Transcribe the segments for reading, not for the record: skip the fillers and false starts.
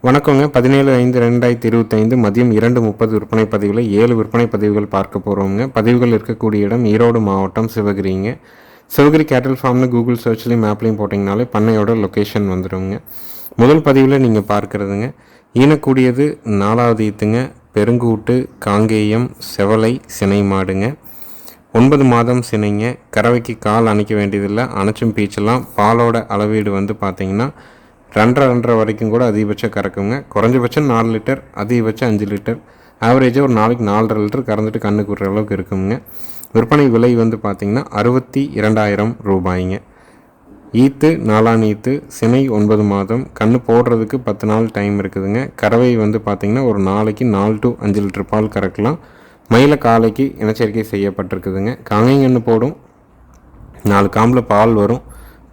வணக்கங்க. 17/5/2025 மதியம் 2:30 விற்பனை பதிவில் 7 விற்பனை பதிவுகள் பார்க்க போகிறோங்க. பதிவுகள் இருக்கக்கூடிய இடம் ஈரோடு மாவட்டம் சிவகிரிங்க. சிவகிரி கேட்டில் ஃபார்ம்னு கூகுள் சர்ச்லேயும் மேப்லேயும் போட்டிங்கனாலே பண்ணையோட லொக்கேஷன் வந்துடுங்க. முதல் பதிவில் நீங்கள் பார்க்குறதுங்க ஈனக்கூடியது 4வது ஈத்துங்க. பெருங்கூட்டு காங்கேயம் செவலை சினை மாடுங்க. 9 மாதம் சினைங்க. கறவைக்கு கால் அணைக்க வேண்டியதில்லை, அணைச்சும் பீச்சலாம். பாலோட அளவீடு வந்து பார்த்திங்கன்னா 2.5 வரைக்கும் கூட அதிகபட்சம் கறக்குங்க. குறைஞ்சபட்சம் 4 லிட்டர், அதிகபட்சம் 5 லிட்டர், ஆவரேஜாக ஒரு நாளைக்கு 4.5 லிட்டர் கறந்துட்டு கண்ணுக்கு விடுற அளவுக்கு இருக்குங்க. விற்பனை விலை வந்து பார்த்திங்கன்னா 62,000 ரூபாய்ங்க. ஈத்து 4ஆம் ஈத்து, சினை 9 மாதம், கன்று போடுறதுக்கு 10 நாள் டைம் இருக்குதுங்க. கறவை வந்து பார்த்திங்கன்னா ஒரு நாளைக்கு 4 to 5 லிட்டர் பால் கறக்கலாம். மயில காலைக்கு இனச்சேர்க்கை செய்யப்பட்டிருக்குதுங்க. காங்கைங்கன்று போடும், 4 காம்பில் பால் வரும்,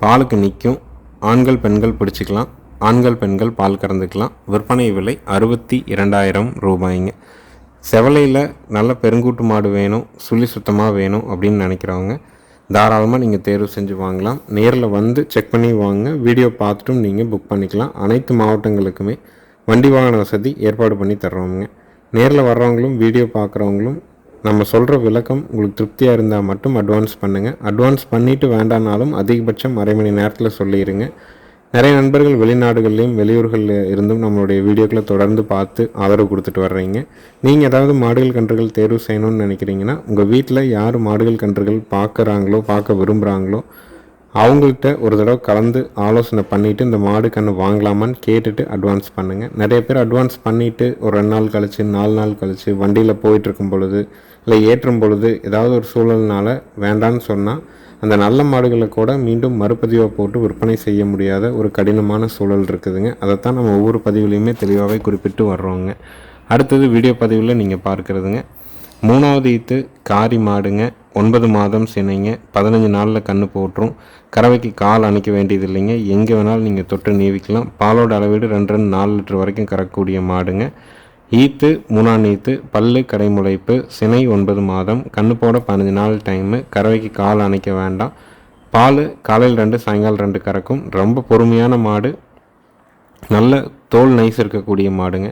பாலுக்கு நிற்கும். ஆண்கள் பெண்கள் பிடிச்சிக்கலாம், ஆண்கள் பெண்கள் பால் கறந்துக்கலாம். விற்பனை விலை 62,000 ரூபாய்ங்க. செவலையில் நல்ல பெருங்கூட்டு மாடு வேணும், சுழி சுத்தமாக வேணும் அப்படின்னு நினைக்கிறவங்க தாராளமாக நீங்கள் தேர்வு செஞ்சு வாங்கலாம். நேரில் வந்து செக் பண்ணி வாங்க, வீடியோ பார்த்துட்டும் நீங்கள் புக் பண்ணிக்கலாம். அனைத்து மாவட்டங்களுக்குமே வண்டி வாகன வசதி ஏற்பாடு பண்ணி தர்றோங்க. நேரில் வர்றவங்களும் வீடியோ பார்க்குறவங்களும் நம்ம சொல்கிற விளக்கம் உங்களுக்கு திருப்தியாக இருந்தால் மட்டும் அட்வான்ஸ் பண்ணுங்கள். அட்வான்ஸ் பண்ணிவிட்டு வேண்டானாலும் அதிகபட்சம் அரை மணி நேரத்தில் சொல்லிடுங்க. நிறைய நண்பர்கள் வெளிநாடுகள்லேயும் வெளியூர்களில் இருந்தும் நம்மளுடைய வீடியோக்களை தொடர்ந்து பார்த்து ஆதரவு கொடுத்துட்டு வர்றீங்க. நீங்கள் ஏதாவது மாடுகள் கன்றுகள் தேர்வு செய்யணும்னு நினைக்கிறீங்கன்னா, உங்கள் வீட்டில் யார் மாடுகள் கன்றுகள் பார்க்க விரும்புகிறாங்களோ அவங்கள்ட்ட ஒரு தடவை கலந்து ஆலோசனை பண்ணிவிட்டு இந்த மாடு கன்று வாங்கலாமான்னு கேட்டுட்டு அட்வான்ஸ் பண்ணுங்கள். நிறைய பேர் அட்வான்ஸ் பண்ணிவிட்டு ஒரு 2 நாள் கழித்து 4 நாள் கழித்து வண்டியில் போயிட்டுருக்கும் பொழுது இல்லை ஏற்றும் பொழுது ஏதாவது ஒரு சூழல்னால் வேண்டான்னு சொன்னால் அந்த நல்ல மாடுகளை கூட மீண்டும் மறுபதிவாக போட்டு விற்பனை செய்ய முடியாத ஒரு கடினமான சூழல் இருக்குதுங்க. அதைத்தான் நம்ம ஒவ்வொரு பதிவுலையுமே தெளிவாகவே குறிப்பிட்டு வர்றோங்க. அடுத்தது வீடியோ பதிவில் நீங்கள் பார்க்குறதுங்க 3வது ஈத்து காரி மாடுங்க. 9 மாதம் சினைங்க. 15 நாளில் கன்று போட்டுரும். கறவைக்கு கால் அணைக்க வேண்டியது இல்லைங்க, எங்கே வேணாலும் நீங்கள் தொட்டு நீவிக்கலாம். பாலோட அளவீடு 2-4 லிட்டர் வரைக்கும் கறக்கக்கூடிய மாடுங்க. ஈத்து 3ஆம் ஈத்து, பல்லு கடைமுளைப்பு, சினை 9 மாதம், கன்று போட 15 நாள் டைமு. கறவைக்கு கால் அணைக்க வேண்டாம். பால் காலையில் 2 சாயங்காலம் 2 கறக்கும். ரொம்ப பொறுமையான மாடு, நல்ல தோல் நைஸ் இருக்கக்கூடிய மாடுங்க.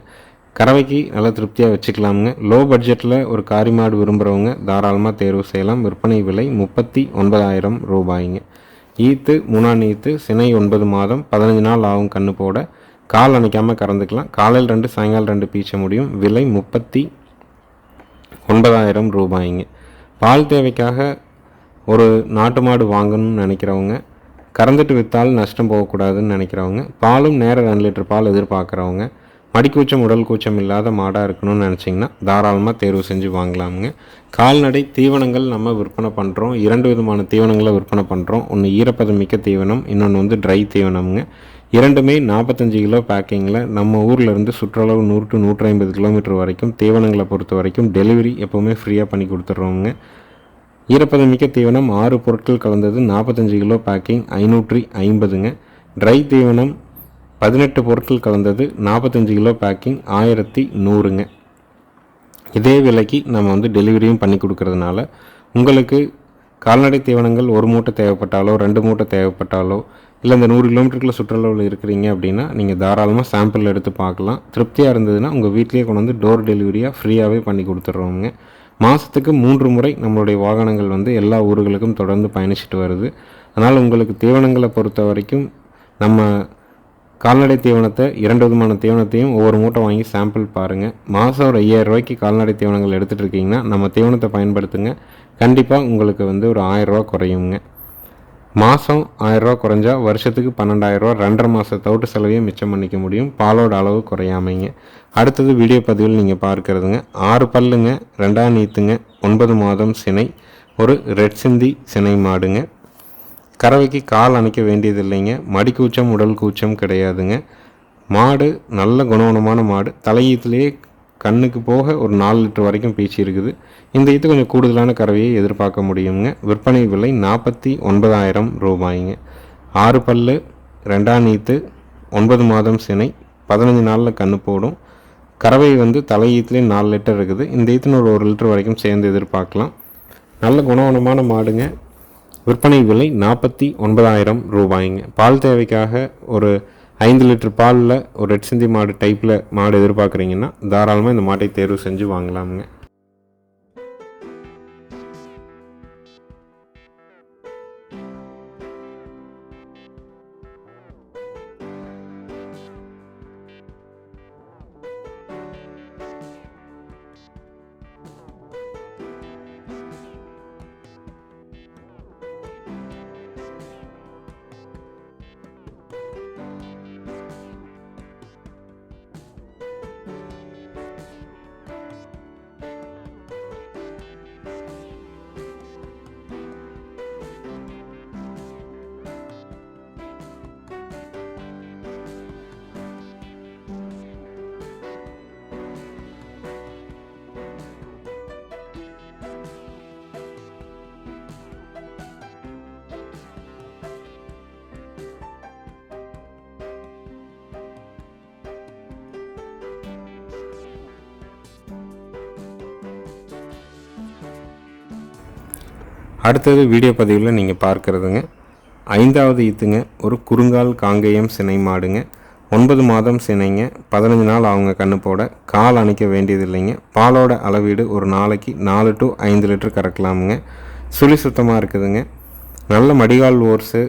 கறவைக்கு நல்லா திருப்தியாக வச்சுக்கலாமுங்க. லோ பட்ஜெட்டில் ஒரு காரி மாடு விரும்புகிறவங்க தாராளமாக தேர்வு செய்யலாம். விற்பனை விலை 39,000 ரூபாய்ங்க. ஈத்து 3ஆம் ஈத்து, சினை 9 மாதம், 15 நாள் ஆகும் கன்று போட. கால் அணைக்காமல் கறந்துக்கலாம். காலையில் 2 சாயங்காலம் 2 பீச்ச முடியும். விலை 39,000 ரூபாய்ங்க. பால் தேவைக்காக ஒரு நாட்டு மாடு வாங்கணும்னு நினைக்கிறவங்க, கறந்துட்டு விற்றாலும் நஷ்டம் போகக்கூடாதுன்னு நினைக்கிறவங்க, பாலும் நேரம் 2 லிட்டர் பால் எதிர்பார்க்குறவங்க, மடிக்கூச்சம் உடல் கூச்சம் இல்லாத மாடாக இருக்கணும்னு நினச்சிங்கன்னா தாராளமாக தேர்வு செஞ்சு வாங்கலாமுங்க. கால்நடை தீவனங்கள் நம்ம விற்பனை பண்ணுறோம். 2 விதமான தீவனங்களை விற்பனை பண்ணுறோம். ஒன்று ஈரப்பதம் மிக்க தீவனம், இன்னொன்று வந்து ட்ரை தீவனம்ங்க. இரண்டுமே 45 கிலோ பேக்கிங்கில் நம்ம ஊர்லேருந்து சுற்றளவு 100 to 150 கிலோமீட்டர் வரைக்கும் தீவனங்களை பொறுத்த வரைக்கும் டெலிவரி எப்போவுமே ஃப்ரீயாக பண்ணி கொடுத்துட்றோங்க. ஈரப்பதம் மிக்க தீவனம் 6 பொருட்கள் கலந்தது 45 கிலோ பேக்கிங் 550ங்க. ட்ரை தீவனம் 18 பொருட்கள் கலந்தது 45 கிலோ பேக்கிங் 1100ங்க. இதே விலைக்கு நம்ம வந்து டெலிவரியும் பண்ணி கொடுக்கறதுனால உங்களுக்கு கால்நடை தீவனங்கள் 1 மூட்டை தேவைப்பட்டாலோ 2 மூட்டை தேவைப்பட்டாலோ இல்லை இந்த 100 கிலோமீட்டருக்குள்ள சுற்றுலாவில் இருக்கிறீங்க அப்படின்னா நீங்கள் தாராளமாக சாம்பிள் எடுத்து பார்க்கலாம். திருப்தியாக இருந்ததுன்னா உங்கள் வீட்லேயே கொண்டு வந்து டோர் டெலிவரியாக ஃப்ரீயாகவே பண்ணி கொடுத்துட்றோங்க. மாதத்துக்கு 3 முறை நம்மளுடைய வாகனங்கள் வந்து எல்லா ஊர்களுக்கும் தொடர்ந்து பயணிச்சுட்டு வருது. அதனால் உங்களுக்கு தீவனங்களை பொறுத்த வரைக்கும் நம்ம கால்நடை தீவனத்தை 2 விதமான தீவனத்தையும் ஒவ்வொரு மூட்டை வாங்கி சாம்பிள் பாருங்கள். மாதம் ஒரு 5,000 ரூபாய்க்கு கால்நடை தீவனங்கள் எடுத்துகிட்டு இருக்கீங்கன்னா நம்ம தீவனத்தை பயன்படுத்துங்க. கண்டிப்பாக உங்களுக்கு வந்து ஒரு 1,000 ரூபா குறையுங்க. மாதம் 1,000 ரூபா குறைஞ்சா வருஷத்துக்கு 12,000 ரூபா 2.5 மாத தவிட்டு செலவையும் மிச்சம் பண்ணிக்க முடியும், பாலோட அளவு குறையாமைங்க. அடுத்தது வீடியோ பதிவில் நீங்கள் பார்க்குறதுங்க 6 பல்லுங்க, 2ஆம் ஈத்துங்க, 9 மாதம் சினை, ஒரு ரெட் சிந்தி சினை மாடுங்க. கறவைக்கு கால் அணைக்க வேண்டியது இல்லைங்க, மடிக்கூச்சம் உடல் கூச்சம் கிடையாதுங்க. மாடு நல்ல குணமான மாடு, தலையீத்துலேயே கண்ணுக்கு போக ஒரு 4 லிட்டர் வரைக்கும் பீச்சி இருக்குது. இந்த ஈத்து கொஞ்சம் கூடுதலான கறவையை எதிர்பார்க்க முடியுங்க. விற்பனை விலை 49,000 ரூபாய்ங்க. 6 பல்லு, 2ஆம் ஈத்து, 9 மாதம் சினை, 15 நாளில் கன்று போடும். கறவை வந்து தலையீத்துலேயே 4 லிட்டர் இருக்குது. இந்த ஈத்துன்னு ஒரு 1 லிட்டர் வரைக்கும் சேர்ந்து எதிர்பார்க்கலாம். நல்ல குணமான மாடுங்க. விற்பனை விலை 49,000 ரூபாய்ங்க. பால் தேவைக்காக ஒரு 5 லிட்டர் பாலில் ஒரு ரெட் சிந்தி மாடு டைப்பில் மாடு எதிர்பார்க்குறீங்கன்னா தாராளமாக இந்த மாட்டை தேர்வு செஞ்சு வாங்கலாமுங்க. அடுத்தது வீடியோ பதிவில் நீங்கள் பார்க்குறதுங்க 5வது ஈத்துங்க. ஒரு குறுங்கால் காங்கேயம் சினை மாடுங்க. 9 மாதம் சினைங்க. 15 நாள் அவங்க கண்ணு போட. கால் அணைக்க வேண்டியது இல்லைங்க. பாலோட அளவீடு ஒரு நாளைக்கு 4 to 5 லிட்டர் கறக்கலாமுங்க. சுழி சுத்தமாக இருக்குதுங்க. நல்ல மடிகால் ஓர்ஸு,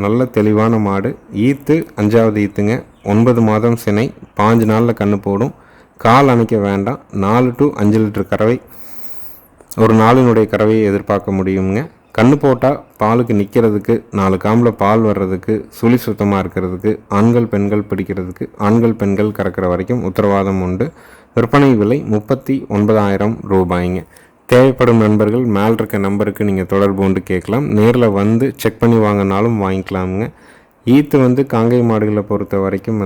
நல்ல தெளிவான மாடு. ஈத்து 5வது ஈத்துங்க. 9 மாதம் சினை, 5 நாளில் கண்ணு போடும். கால் அணைக்க வேண்டாம். 4 to 5 லிட்டர் கறவை ஒரு நாளினுடைய கறவையை எதிர்பார்க்க முடியுங்க. கண்ணு போட்டால் பாலுக்கு நிற்கிறதுக்கு, 4 காம்பில் பால் வர்றதுக்கு, சுழி சுத்தமாக இருக்கிறதுக்கு, ஆண்கள் பெண்கள் பிடிக்கிறதுக்கு, ஆண்கள் பெண்கள் கறக்கிற வரைக்கும் உத்தரவாதம் உண்டு. விற்பனை விலை 39,000 ரூபாய்ங்க. தேவைப்படும் நண்பர்கள் மேல் இருக்க நம்பருக்கு நீங்கள் தொடர்பு கொண்டு கேட்கலாம். நேரில் வந்து செக் பண்ணி வாங்கினாலும் வாங்கிக்கலாமுங்க. ஈத்து காங்கை மாடுகளை பொறுத்த வரைக்கும்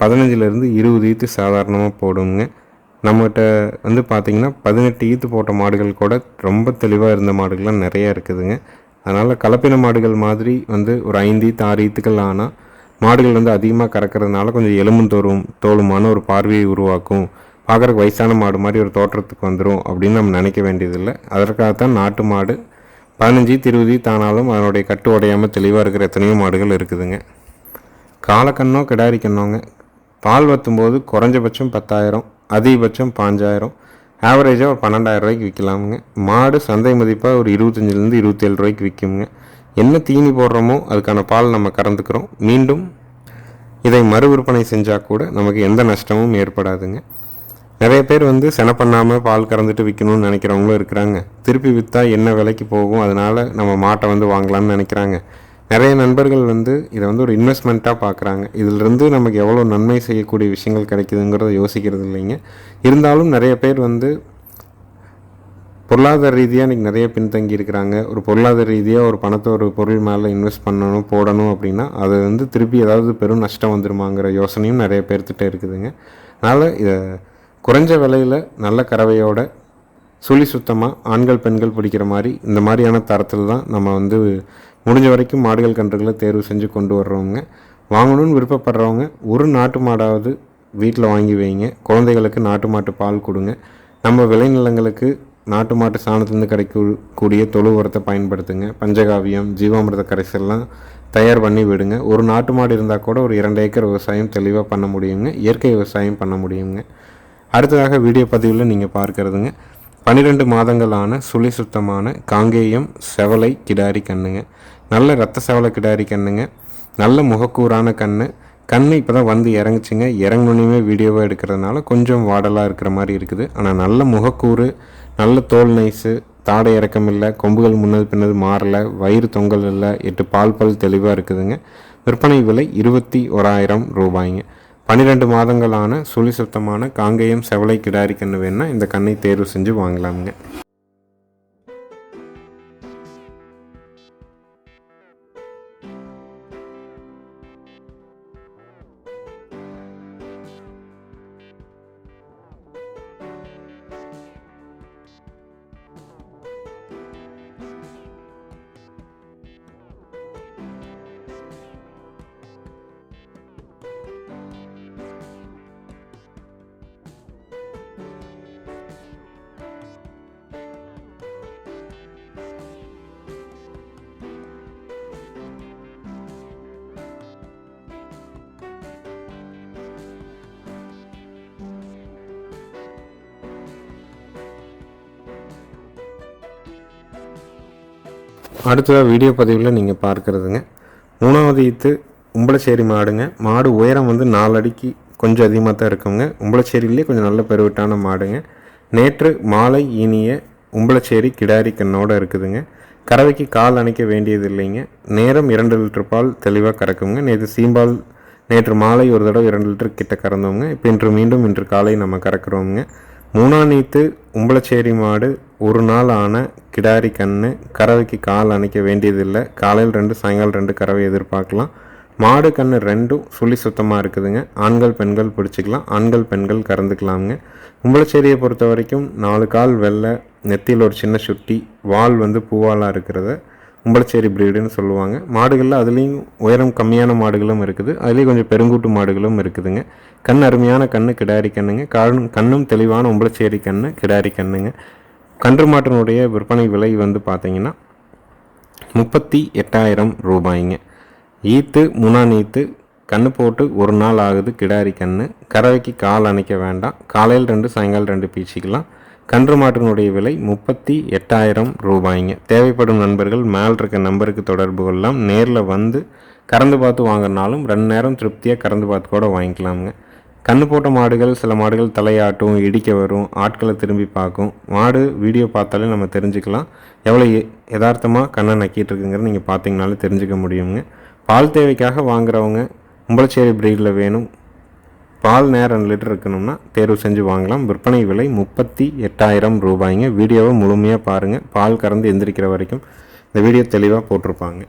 15லேருந்து 20 ஈத்து சாதாரணமாக போடுங்க. நம்மகிட்ட பார்த்திங்கன்னா 18 ஈத்து போட்ட மாடுகள் கூட ரொம்ப தெளிவாக இருந்த மாடுகள்லாம் நிறையா இருக்குதுங்க. அதனால் கலப்பின மாடுகள் மாதிரி ஒரு 5 ஈத்து 6 ஈத்துக்கள் ஆனால் மாடுகள் அதிகமாக கறக்கிறதுனால கொஞ்சம் எலும்பும் தோலுமான ஒரு பார்வையை உருவாக்கும். பார்க்குறக்கு வயசான மாடு மாதிரி ஒரு தோற்றத்துக்கு வந்துடும் அப்படின்னு நம்ம நினைக்க வேண்டியதில்லை. அதற்காகத்தான் நாட்டு மாடு 15 ஈத்து 20 ஈத்து ஆனாலும் அதனுடைய கட்டு உடையாமல் தெளிவாக இருக்கிற எத்தனையோ மாடுகள் இருக்குதுங்க. காலக்கண்ணோ கிடாரி கண்ணோங்க. பால் வற்றும்போது குறைஞ்சபட்சம் 10,000, அதிகபட்சம் 5,000, ஆவரேஜாக ஒரு 12,000 ரூபாய்க்கு விற்கலாமுங்க. மாடு சந்தை மதிப்பாக ஒரு 25லேருந்து 27 ரூபாய்க்கு விற்குங்க. என்ன தீனி போடுறோமோ அதுக்கான பால் நம்ம கறந்துக்கிறோம். மீண்டும் இதை மறு விற்பனை செஞ்சால் கூட நமக்கு எந்த நஷ்டமும் ஏற்படாதுங்க. நிறைய பேர் செனை பண்ணாமல் பால் கறந்துட்டு விற்கணும்னு நினைக்கிறவங்களும் இருக்கிறாங்க. திருப்பி விற்றா என்ன விலைக்கு போகும், அதனால் நம்ம மாட்டை வாங்கலாம்னு நினைக்கிறாங்க. நிறைய நண்பர்கள் இதை ஒரு இன்வெஸ்ட்மெண்ட்டாக பார்க்குறாங்க. இதிலிருந்து நமக்கு எவ்வளோ நன்மை செய்யக்கூடிய விஷயங்கள் கிடைக்குதுங்கிறத யோசிக்கிறது இல்லைங்க. இருந்தாலும் நிறைய பேர் பொருளாதார ரீதியாக இன்றைக்கி நிறைய பின்தங்கி இருக்கிறாங்க. ஒரு பொருளாதார ரீதியாக ஒரு பணத்தை ஒரு பொருள் மேலே இன்வெஸ்ட் பண்ணணும் போடணும் அப்படின்னா அது திருப்பி ஏதாவது பெரும் நஷ்டம் வந்துடுமாங்கிற யோசனையும் நிறைய பேர்த்திட்ட இருக்குதுங்க. அதனால் இதை குறைஞ்ச விலையில் நல்ல கறவையோட சுழி சுத்தமாக ஆண்கள் பெண்கள் பிடிக்கிற மாதிரி இந்த மாதிரியான தரத்தில் தான் நம்ம முடிஞ்ச வரைக்கும் மாடுகள் கன்றுகளை தேர்வு செஞ்சு கொண்டு வர்றவங்க. வாங்கணும்னு விருப்பப்படுறவங்க ஒரு நாட்டு மாடாவது வீட்டில் வாங்கி வைங்க. குழந்தைகளுக்கு நாட்டு மாட்டு பால் கொடுங்க. நம்ம விளைநிலங்களுக்கு நாட்டு மாட்டு சாணத்துலேருந்து கிடைக்கக்கூடிய தொழு உரத்தை பயன்படுத்துங்க. பஞ்சகாவியம், ஜீவாமிர்த கரைசல்லாம் தயார் பண்ணி விடுங்க. ஒரு நாட்டு மாடு இருந்தால் கூட ஒரு 2 ஏக்கர் விவசாயம் தெளிவாக பண்ண முடியுங்க. இயற்கை விவசாயம் பண்ண முடியுங்க. அடுத்ததாக வீடியோ பதிவில் நீங்கள் பார்க்குறதுங்க 12 மாதங்களான சுழி சுத்தமான காங்கேயம் செவலை கிடாரி கண்ணுங்க. நல்ல ரத்த செவலை கிடாரி கண்ணுங்க. நல்ல முகக்கூறான கண்ணு இப்போ தான் இறங்குச்சுங்க. இறங்கணுன்னே வீடியோவாக எடுக்கிறதுனால கொஞ்சம் வாடலாக இருக்கிற மாதிரி இருக்குது. ஆனால் நல்ல முகக்கூறு, நல்ல தோல் நைஸு, தாடை இறக்கம் இல்லை, கொம்புகள் முன்னது பின்னது மாறலை, வயிறு தொங்கல் இல்லை, 8 பால் தெளிவாக இருக்குதுங்க. விற்பனை விலை 21,000 ரூபாய்ங்க. 12 மாதங்களான சுழி சுத்தமான காங்கேயம் செவலை கிடாரி கன்று வேணுன்னா இந்த கண்ணை தேர்வு செஞ்சு வாங்கலாமுங்க. அடுத்ததாக வீடியோ பதிவில் நீங்கள் பார்க்குறதுங்க 3வது ஈத்து உம்பளச்சேரி மாடுங்க. மாடு உயரம் வந்து 4 அடிக்கு கொஞ்சம் அதிகமாக தான் இருக்குங்க. உம்பளச்சேரியிலே கொஞ்சம் நல்ல பெருவிட்டான மாடுங்க. நேற்று மாலை ஈனிய உம்பளச்சேரி கிடாரி கண்ணோடு இருக்குதுங்க. கறவைக்கு கால் அணைக்க வேண்டியது இல்லைங்க. நேரம் 2 லிட்டர் பால் தெளிவாக கறக்குங்க. நேற்று மாலை ஒரு தடவை 2 லிட்டர் கிட்ட கறந்தோங்க. இப்போ இன்று காலை நம்ம கறக்குறோங்க. 3ஆம் நீத்து உம்பளச்சேரி மாடு ஒரு நாள் ஆன கிடாரி கன்று. கறவைக்கு கால் அணைக்க வேண்டியதில்லை. காலையில் 2 சாயங்காலம் 2 கறவை எதிர்பார்க்கலாம். மாடு கன்று 2ம் சுழி சுத்தமாக இருக்குதுங்க. ஆண்கள் பெண்கள் பிடிச்சிக்கலாம். ஆண்கள் பெண்கள் கறந்துக்கலாமுங்க. உம்பளச்சேரியை பொறுத்த வரைக்கும் 4 கால் வெள்ளை, நெத்தியில் ஒரு சின்ன சுட்டி, வால் வந்து பூவாலாக இருக்கிறத உம்பளச்சேரி பிரீடுன்னு சொல்லுவாங்க. மாடுகளில் அதுலேயும் உயரம் கம்மியான மாடுகளும் இருக்குது. அதுலேயும் கொஞ்சம் பெருங்கூட்டு மாடுகளும் இருக்குதுங்க. கண் அருமையான கன்று கிடாரி கண்ணுங்க. கண்ணும் தெளிவான உம்பளச்சேரி கன்று கிடாரி கண்ணுங்க. கன்று மாட்டினுடைய விற்பனை விலை வந்து பார்த்தீங்கன்னா 38,000 ரூபாய்ங்க. ஈத்து 3ஆம் ஈத்து கன்று போட்டு ஒரு நாள் ஆகுது. கிடாரி கன்று. கறவைக்கு கால் அணைக்க வேண்டாம். காலையில் 2 சாயங்காலம் 2 பீச்சிக்கலாம். கன்று மாட்டினுடைய விலை 38,000 ரூபாய்ங்க. தேவைப்படும் நண்பர்கள் மேல் இருக்க நம்பருக்கு தொடர்பு கொள்ளலாம். நேரில் வந்து கறந்து பார்த்து வாங்கினாலும் 2 நேரம் திருப்தியாக கறந்து பார்த்து கூட வாங்கிக்கலாமுங்க. கன்று போட்ட மாடுகள் சில மாடுகள் தலையாட்டும், இடிக்க வரும், ஆட்களை திரும்பி பார்க்கும். மாடு வீடியோ பார்த்தாலே நம்ம தெரிஞ்சுக்கலாம் எவ்வளோ யதார்த்தமாக கண்ணை நக்கிட்டு இருக்குங்கிறது நீங்கள் பார்த்தீங்கனாலே தெரிஞ்சுக்க முடியுங்க. பால் தேவைக்காக வாங்குறவங்க உம்பளச்சேரி பிரீடில் வேணும், பால் நேரம் 2 லிட்டர் இருக்கணும்னா தேர்வு செஞ்சு வாங்கலாம். விற்பனை விலை 38,000 ரூபாய்ங்க. வீடியோவை முழுமையாக பாருங்கள். பால் கறந்து எந்திரிக்கிற வரைக்கும் இந்த வீடியோ தெளிவாக போட்டிருப்பாங்க.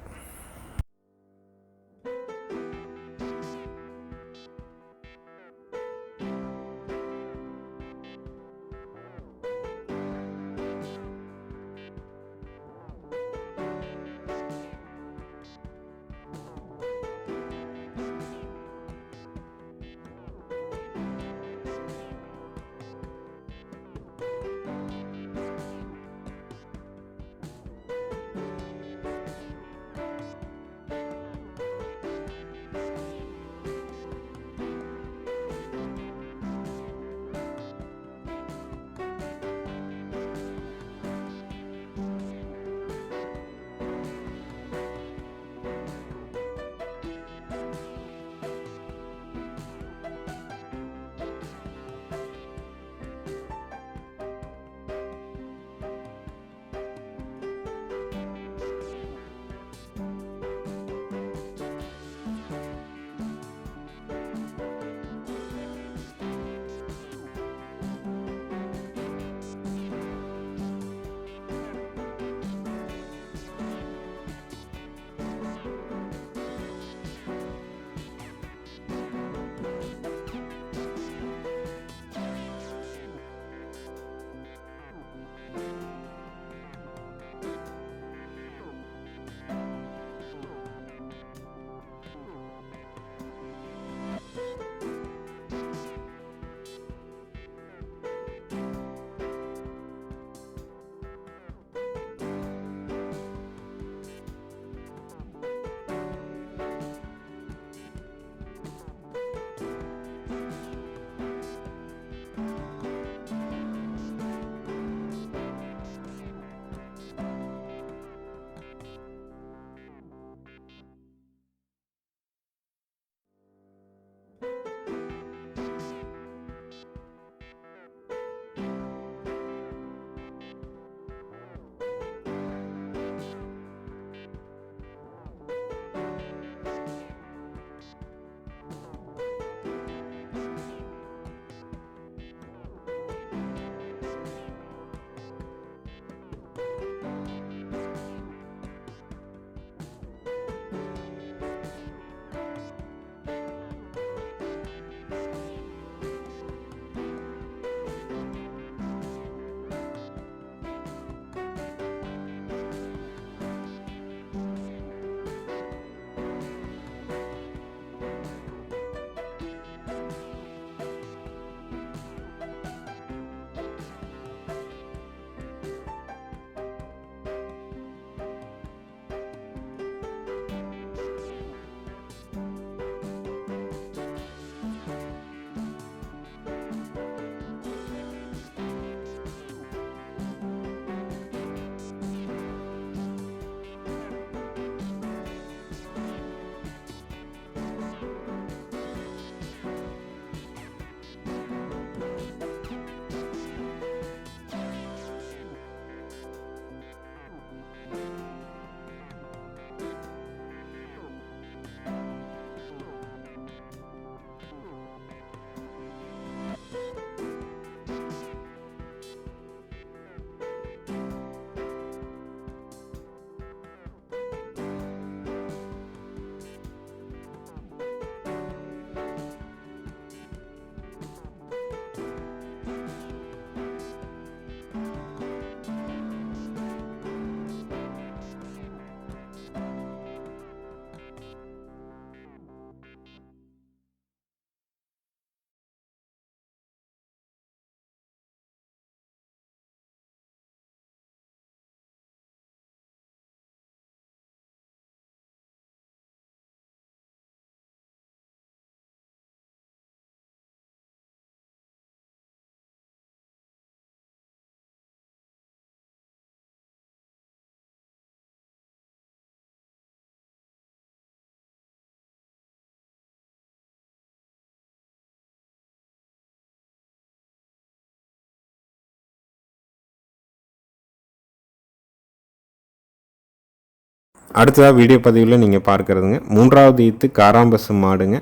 அடுத்ததாக வீடியோ பதிவில் நீங்கள் பார்க்குறதுங்க 3வது ஈத்து காராம்பசு மாடுங்க.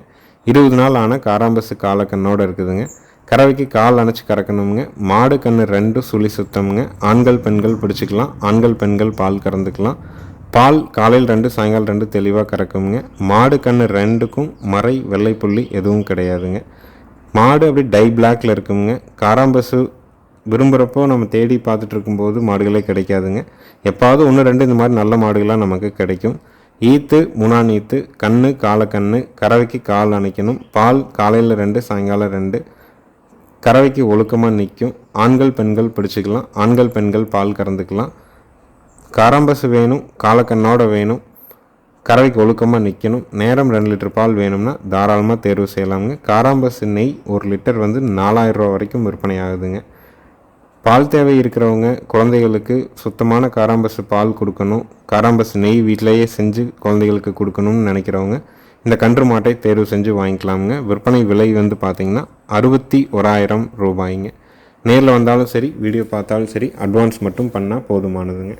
20 நாள் ஆன காராம்பசு காலக்கண்ணோடு இருக்குதுங்க. கறவைக்கு கால் அணைச்சி கறக்கணுங்க. மாடு கன்று 2 சுழி சுத்தமுங்க. ஆண்கள் பெண்கள் பிடிச்சிக்கலாம். ஆண்கள் பெண்கள் பால் கறந்துக்கலாம். பால் காலையில் 2 சாயங்காலம் 2 தெளிவாக கறக்குங்க. மாடு கன்று 2க்கும் மறை வெள்ளை புள்ளி எதுவும் கிடையாதுங்க. மாடு அப்படி டை பிளாக்ல இருக்குங்க. காராம்பசு விரும்புகிறப்போ நம்ம தேடி பார்த்துட்டு இருக்கும்போது மாடுகளே கிடைக்காதுங்க. எப்பாவது 1-2 இந்த மாதிரி நல்ல மாடுகளாக நமக்கு கிடைக்கும். ஈத்து 3ஆம் ஈத்து, கன்று காலக்கன்று, கறவைக்கு கால் அணைக்கணும். பால் காலையில் 2 சாயங்காலம் 2, கறவைக்கு ஒழுக்கமாக நிற்கும். ஆண்கள் பெண்கள் பிடிச்சிக்கலாம். ஆண்கள் பெண்கள் பால் கறந்துக்கலாம். காராம்பசு வேணும், காலக்கண்ணோட வேணும், கறவைக்கு ஒழுக்கமாக நிற்கணும். நேரம் 2 லிட்டர் பால் வேணும்னா தாராளமாக தேர்வு செய்யலாமுங்க. காராம்பசு நெய் 1 லிட்டர் வந்து 4000 ரூபா வரைக்கும் விற்பனை ஆகுதுங்க. பால் தேவை இருக்கிறவங்க குழந்தைகளுக்கு சுத்தமான காராம்பசு பால் கொடுக்கணும், காராம்பசு நெய் வீட்டிலையே செஞ்சு குழந்தைகளுக்கு கொடுக்கணும்னு நினைக்கிறவங்க இந்த கன்று மாட்டை தேர்வு செஞ்சு வாங்கிக்கலாமுங்க. விற்பனை விலை வந்து பார்த்திங்கன்னா 61,000 ரூபாய்ங்க. நேரில் வந்தாலும் சரி, வீடியோ பார்த்தாலும் சரி, அட்வான்ஸ் மட்டும் பண்ணால் போதுமானதுங்க.